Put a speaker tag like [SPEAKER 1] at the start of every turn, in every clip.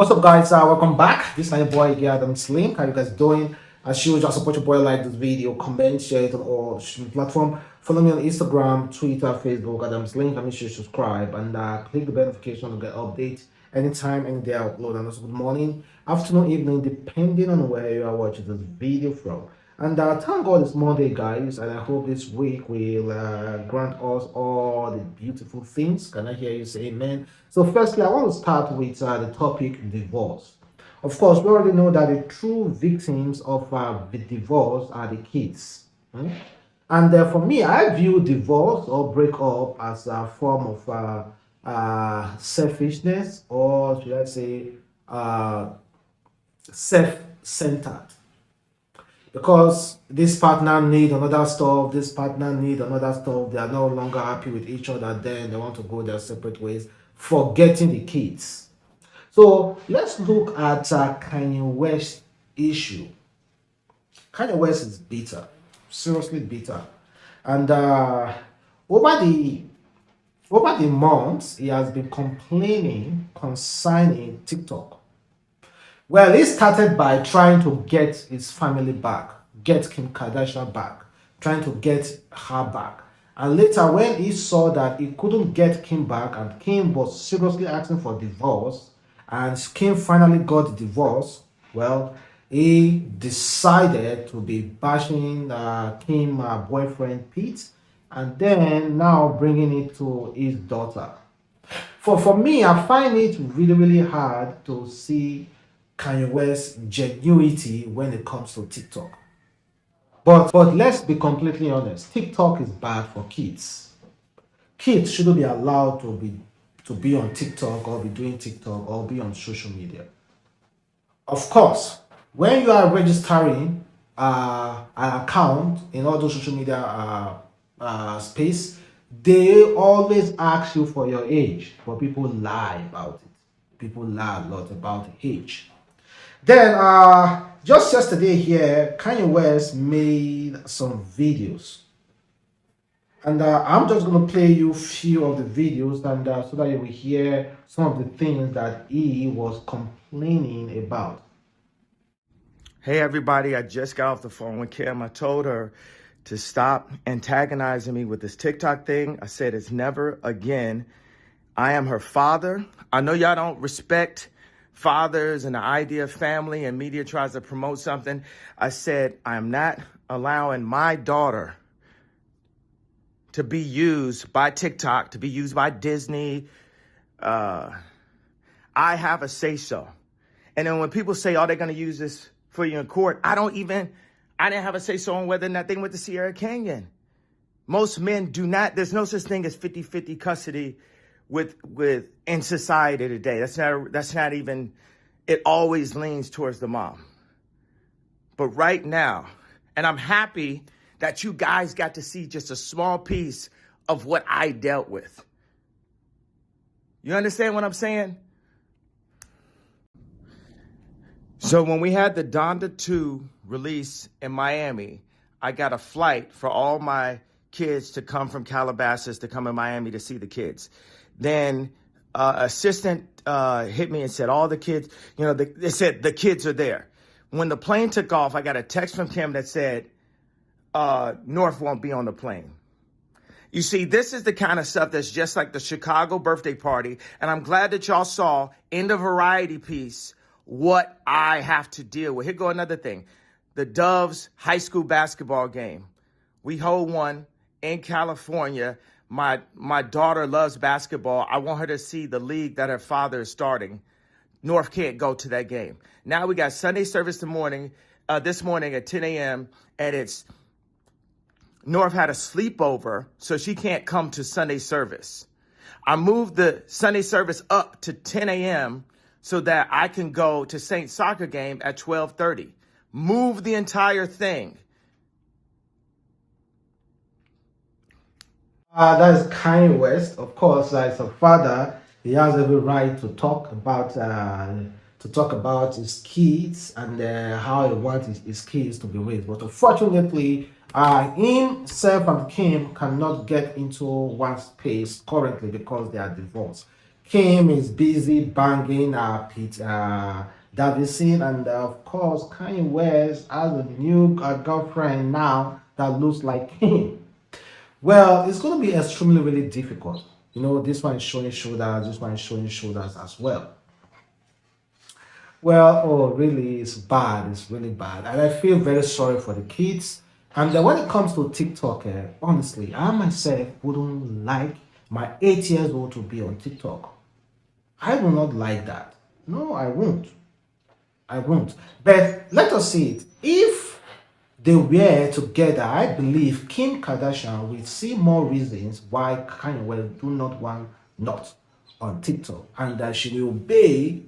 [SPEAKER 1] What's up, guys? Welcome back. This is my boy here, Adamslink. How you guys doing? As usual, support your boy, like this video, comment, share it on all social media platform. Follow me on Instagram, Twitter, Facebook, Adamslink. And make sure you subscribe and click the bell notification to get updates anytime, any day I upload. And also, good morning, afternoon, evening, depending on where you are watching this video from. And thank God it's Monday, guys, and I hope this week will grant us all the beautiful things. Can I hear you say amen? So, firstly, I want to start with the topic divorce. Of course, we already know that the true victims of the divorce are the kids. And for me, I view divorce or breakup as a form of selfishness, or should I say, self-centered, because this partner need another stuff, this partner need another stuff, they are no longer happy with each other, then they want to go their separate ways, forgetting the kids. So let's look at Kanye West issue. Kanye West is bitter, seriously bitter, and over the over the months he has been complaining concerning TikTok. Well, he started by trying to get his family back, get Kim Kardashian back, trying to get her back. And later, when he saw that he couldn't get Kim back and Kim was seriously asking for divorce, and Kim finally got the divorce, well, he decided to be bashing Kim boyfriend Pete, and then now bringing it to his daughter. For me, I find it really hard to see Kanye West's genuinity when it comes to TikTok. But let's be completely honest. TikTok is bad for kids. Kids shouldn't be allowed to be on TikTok or be doing TikTok or be on social media. Of course, when you are registering an account in all those social media space, they always ask you for your age, but people lie about it. People lie a lot about age. Then, just yesterday here, Kanye West made some videos. And I'm just going to play you a few of the videos and so that you will hear some of the things that he was complaining about.
[SPEAKER 2] Hey everybody, I just got off the phone with Kim. I told her to stop antagonizing me with this TikTok thing. I said it's never again. I am her father. I know y'all don't respect fathers and the idea of family, and media tries to promote something. I said I am not allowing my daughter to be used by TikTok, to be used by Disney. I have a say-so. And then when people say, oh, they're going to use this for you in court, I didn't have a say-so on whether or not they went to Sierra Canyon. Most men do not, there's no such thing as 50-50 custody with in society today. That's not even, it always leans towards the mom. But right now, and I'm happy that you guys got to see just a small piece of what I dealt with. You understand what I'm saying? So when we had the Donda 2 release in Miami, I got a flight for all my kids to come from Calabasas to come in Miami to see the kids. Then assistant hit me and said, all the kids, they said the kids are there. When the plane took off, I got a text from Kim that said, North won't be on the plane. You see, this is the kind of stuff that's just like the Chicago birthday party. And I'm glad that y'all saw in the variety piece what I have to deal with. Here go another thing. The Doves high school basketball game. We hold one in California. My daughter loves basketball. I want her to see the league that her father is starting. North can't go to that game. Now we got Sunday service this morning at 10 a.m. and it's North had a sleepover, so she can't come to Sunday service. I moved the Sunday service up to 10 a.m. so that I can go to Saints soccer game at 12:30. Move the entire thing.
[SPEAKER 1] That is Kanye West. Of course, as a father, he has every right to talk about his kids and how he wants his kids to be raised. But unfortunately, himself and Kim cannot get into one space currently because they are divorced. Kim is busy banging Davidson, and of course, Kanye West has a new girlfriend now that looks like him. Well, it's going to be extremely really difficult. This one is showing shoulders, this one is showing shoulders as well. Well, oh, really, it's bad. It's really bad. And I feel very sorry for the kids. And when it comes to TikTok, honestly, I myself wouldn't like my 8 years old to be on TikTok. I will not like that. No, I won't. I won't. But let us see it. If they were together, I believe Kim Kardashian will see more reasons why Kanye West do not want not on TikTok, and that she will obey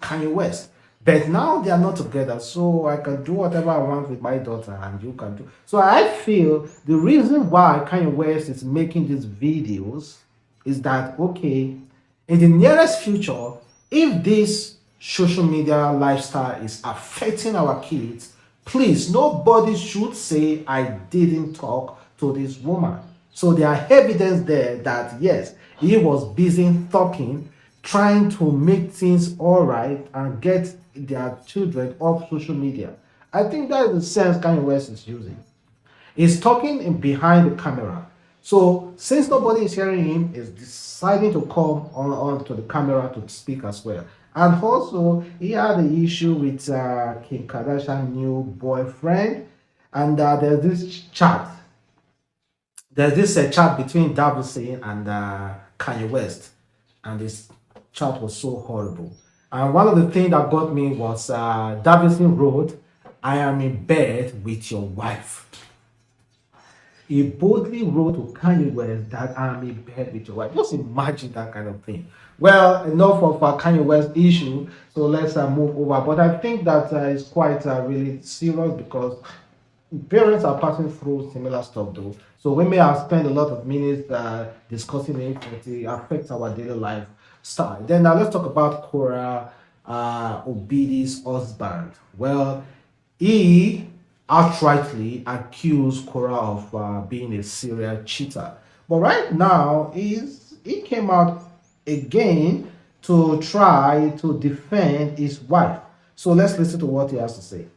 [SPEAKER 1] Kanye West. But now they are not together, so I can do whatever I want with my daughter, and you can do. So I feel the reason why Kanye West is making these videos is that, okay, in the nearest future, if this social media lifestyle is affecting our kids, please, nobody should say I didn't talk to this woman. So there are evidence there that yes, he was busy talking, trying to make things all right and get their children off social media. I think that is the sense Kanye West is using. He's talking in behind the camera. So since nobody is hearing him, he's deciding to come on to the camera to speak as well. And also, he had an issue with Kim Kardashian's new boyfriend. And there's this chat. There's this chat between Davidson and Kanye West. And this chat was so horrible. And one of the things that got me was Davidson wrote, "I am in bed with your wife." He boldly wrote to Kanye West that I'm in bed with your wife. Just imagine that kind of thing. Well, enough of Kanye West issue. So let's move over. But I think that is quite really serious because parents are passing through similar stuff though. So we may have spent a lot of minutes discussing it, but it affects our daily lifestyle. Then now let's talk about Korra Obidi's husband. Well, he outrightly accused Korra of being a serial cheater. But right now, he came out again to try to defend his wife. So let's listen to what he has to say.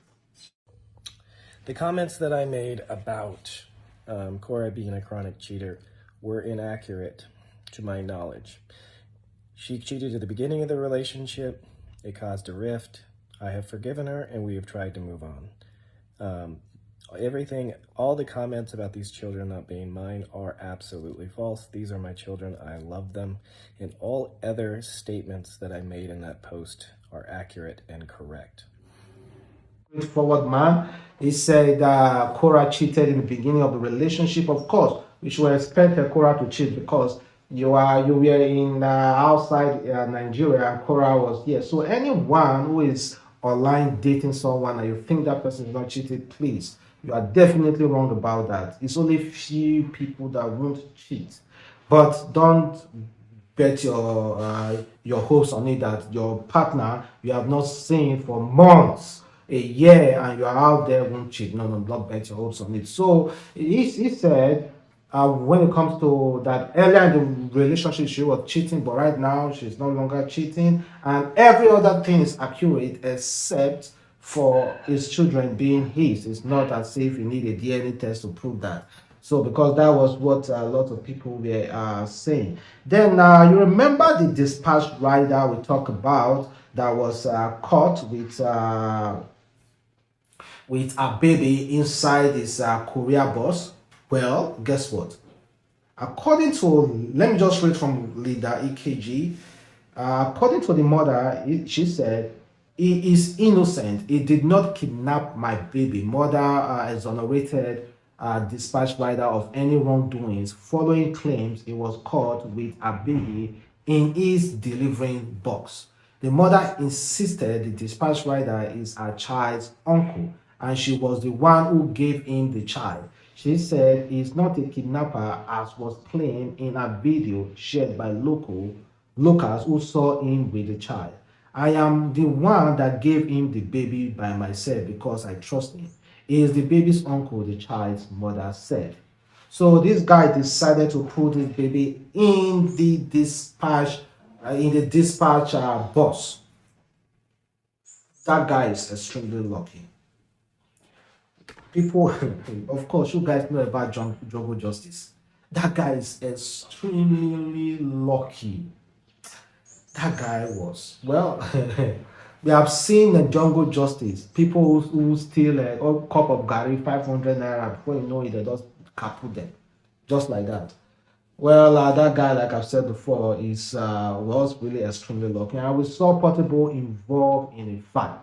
[SPEAKER 3] The comments that I made about Korra being a chronic cheater were inaccurate to my knowledge. She cheated at the beginning of the relationship. It caused a rift. I have forgiven her and we have tried to move on. All the comments about these children not being mine are absolutely false. These are my children. I love them. And all other statements that I made in that post are accurate and correct.
[SPEAKER 1] Forward man, he said Korra cheated in the beginning of the relationship. Of course, we should expect Korra to cheat because you were in outside Nigeria and Korra was here. So anyone who is online dating someone and you think that person is not cheated, please, you are definitely wrong about that. It's only few people that won't cheat, but don't bet your hopes on it that your partner you have not seen for months, a year, and you are out there won't cheat. No, don't bet your hopes on it. So he said when it comes to that, earlier in the relationship she was cheating, but right now she's no longer cheating, and every other thing is accurate except for his children being his. It's not as if you need a DNA test to prove that. So because that was what a lot of people were saying. Then you remember the dispatch rider we talked about that was caught with a baby inside his courier bus. Well, guess what? According to, let me just read from leader EKG. According to the mother, she said, he is innocent. He did not kidnap my baby. Mother exonerated dispatch rider of any wrongdoings following claims he was caught with a baby in his delivering box. The mother insisted the dispatch rider is her child's uncle and she was the one who gave him the child. She said he's not a kidnapper as was claimed in a video shared by locals who saw him with the child. I am the one that gave him the baby by myself because I trust him. He is the baby's uncle, the child's mother said. So this guy decided to put his baby in the dispatch in the dispatch bus. That guy is extremely lucky. People, of course, you guys know about Jungle Justice. That guy is extremely lucky. That guy was. Well, we have seen the Jungle Justice. People who steal a cup of Gary, 500 naira, before you know it, they just kaput them. Just like that. Well, that guy, like I've said before, is was really extremely lucky. And we saw Portable involved in a fight.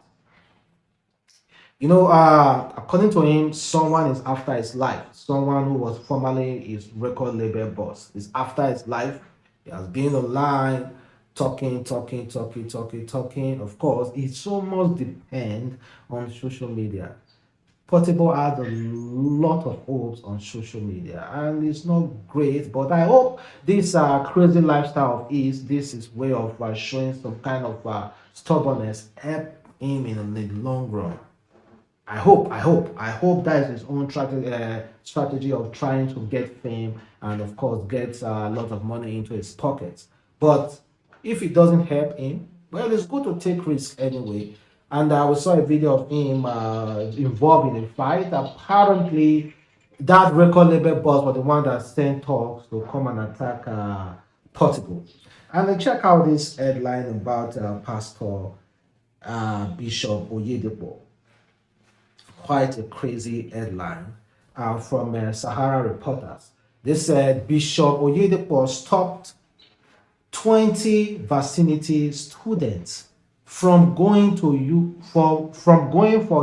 [SPEAKER 1] According to him, someone is after his life. Someone who was formerly his record label boss is after his life. He has been online talking. Of course, it so much depend on social media. Portable has a lot of hopes on social media, and it's not great. But I hope this crazy lifestyle of his, this is way of showing some kind of stubbornness, help him in the long run. I hope that is his own strategy of trying to get fame and, of course, get a lot of money into his pockets. But if it doesn't help him, well, it's good to take risks anyway. And we saw a video of him involved in a fight. Apparently, that record label boss was the one that sent talks to come and attack Portugal. And then check out this headline about Pastor Bishop Oyedepo. Quite a crazy headline from Sahara Reporters. They said Bishop Oyedepo stopped 20 vicinity students from going for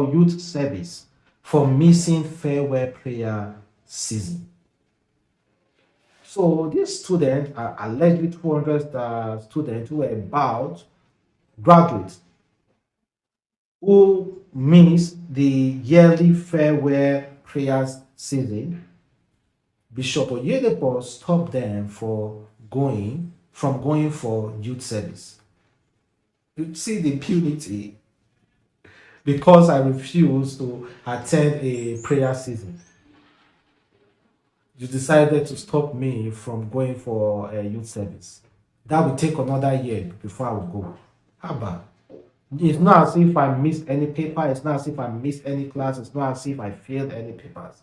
[SPEAKER 1] youth service for missing farewell prayer season. So these students are allegedly 200 students who were about graduates who miss the yearly farewell prayers season. Bishop Oyedepo stopped them from going for youth service. You see the impunity. Because I refused to attend a prayer season, you decided to stop me from going for a youth service. That will take another year before I will go. How about? It's not as if I missed any paper. It's not as if I missed any class. It's not as if I failed any papers.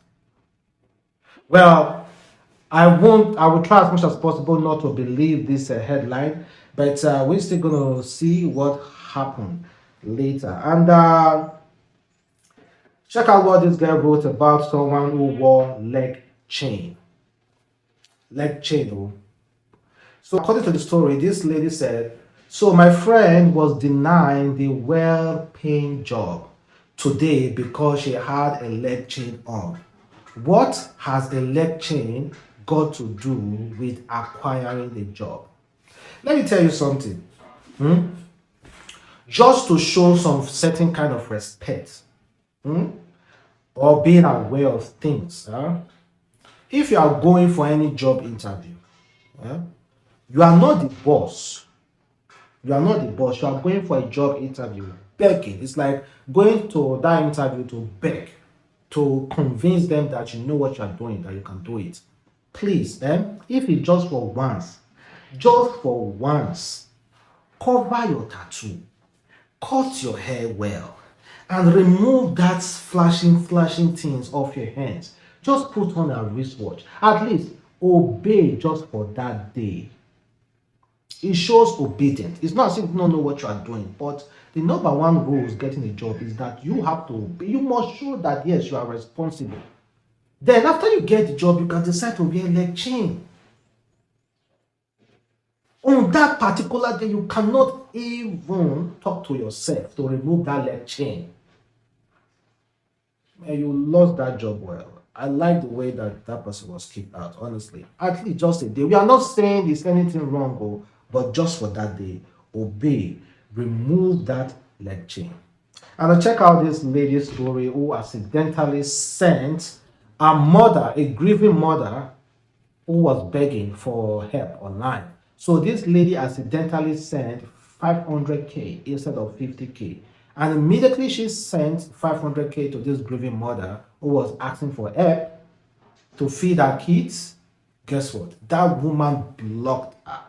[SPEAKER 1] Well, I will try as much as possible not to believe this headline, but we're still going to see what happened later. And check out what this guy wrote about someone who wore leg chain. Leg chain. Oh. So according to the story, this lady said, so my friend was denied the well-paying job today because she had a leg chain on. What has a leg chain got to do with acquiring a job? Let me tell you something. Just to show some certain kind of respect or being aware of things. If you are going for any job interview, you are not the boss. You are not the boss. You are going for a job interview, begging. It's like going to that interview to beg, to convince them that you know what you are doing, that you can do it. Please, if it's just for once, cover your tattoo, cut your hair well, and remove that flashing things off your hands. Just put on a wristwatch. At least obey just for that day. It shows obedience. It's not as if you don't know what you are doing, but the number one rule is getting a job is that you have to obey. You must show that yes, you are responsible. Then after you get the job, you can decide to wear leg chain. On that particular day, you cannot even talk to yourself to remove that leg chain. And you lost that job well. I like the way that person was kicked out, honestly. At least just a day. We are not saying there's anything wrong, but just for that day, obey. Remove that leg chain. And I check out this lady's story who accidentally sent a mother, a grieving mother, who was begging for help online. So this lady accidentally sent 500k instead of 50k. And immediately she sent 500k to this grieving mother who was asking for help to feed her kids. Guess what? That woman blocked her.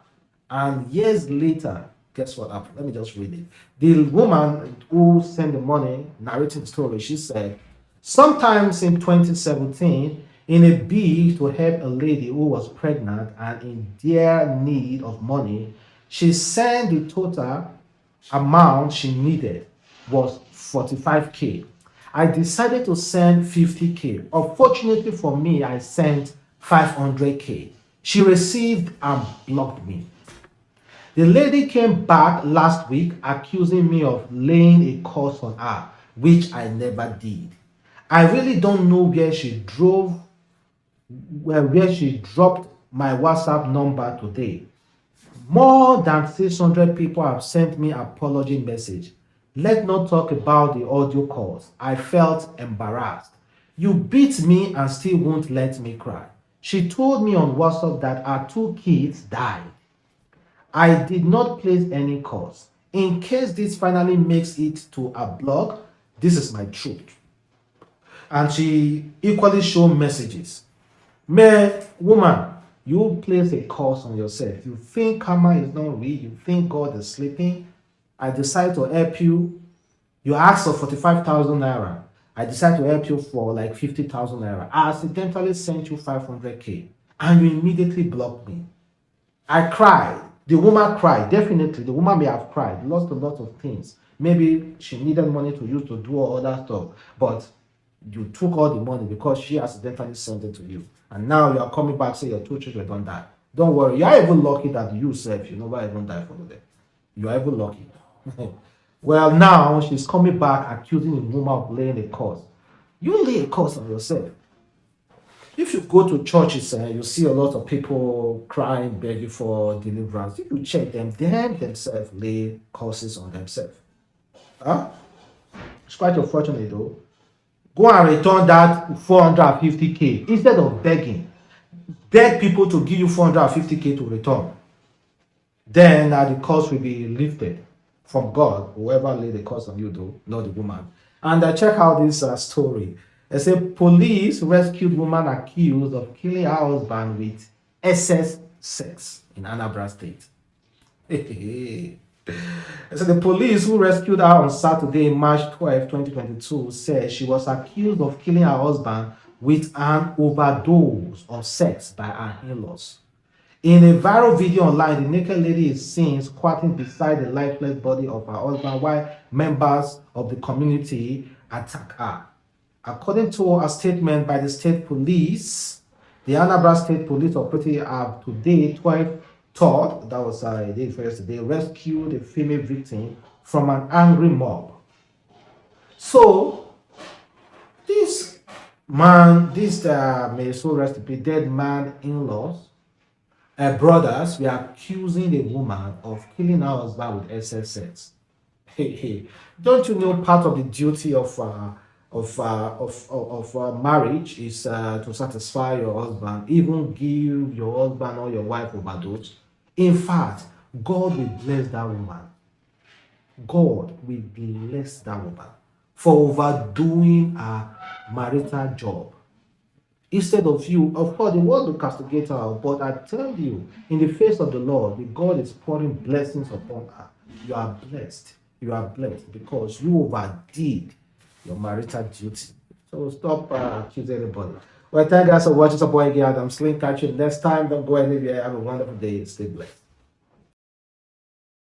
[SPEAKER 1] And years later, guess what happened? Let me just read it. The woman who sent the money, narrating the story, she said, sometimes in 2017, in a bid to help a lady who was pregnant and in dire need of money, she sent the total amount she needed was 45K. I decided to send 50K. Unfortunately for me, I sent 500K. She received and blocked me. The lady came back last week accusing me of laying a curse on her, which I never did. I really don't know where she dropped my WhatsApp number today. More than 600 people have sent me apology message. Let's not talk about the audio calls. I felt embarrassed. You beat me and still won't let me cry. She told me on WhatsApp that her 2 kids died. I did not place any cause. In case this finally makes it to a blog, this is my truth. And she equally showed messages. Man, woman, you place a curse on yourself. You think karma is not real. You think God is sleeping. I decide to help you. You asked for 45,000 naira. I decide to help you for like 50,000 naira. I accidentally sent you 500K and you immediately blocked me. I cried. The woman cried. Definitely, the woman may have cried, lost a lot of things. Maybe she needed money to use to do all that stuff. But you took all the money because she accidentally sent it to you. And now you are coming back saying your 2 children don't die. Don't worry. You are even lucky that you self, you never even die from them. You are even lucky. Well, now she's coming back accusing the woman of laying a curse. You lay a curse on yourself. If you go to churches and you see a lot of people crying, begging for deliverance, if you check them, they themselves lay curses on themselves. Huh? It's quite unfortunate though. Go and return that 450K instead of begging. Beg people to give you 450K to return. Then the curse will be lifted from God, whoever laid the curse on you, though, not the woman. And check out this story. It said police rescued woman accused of killing her husband with excess sex in Anambra State. So the police who rescued her on Saturday, March 12, 2022, said she was accused of killing her husband with an overdose of sex by her in-laws. In a viral video online, the naked lady is seen squatting beside the lifeless body of her husband while members of the community attack her. According to a statement by the state police, the Anambra State Police operative have today, 12/3, that was a day first, they rescued a female victim from an angry mob. So, this man, may so rest in peace, dead man in-laws, brothers were accusing the woman of killing her husband with excess sex. Hey, don't you know part of the duty of marriage is to satisfy your husband, even give your husband or your wife overdose? In fact, God will bless that woman. God will bless that woman for overdoing her marital job. Instead of you, of course, the world will castigate her, but I tell you, in the face of the Lord, the God is pouring blessings upon her. You are blessed. You are blessed because you overdid your marital duty. So stop accusing anybody. Well, thank you guys for watching. Support again, Adamslink. Catch you next time. Don't go anywhere. Have a wonderful day. Stay blessed.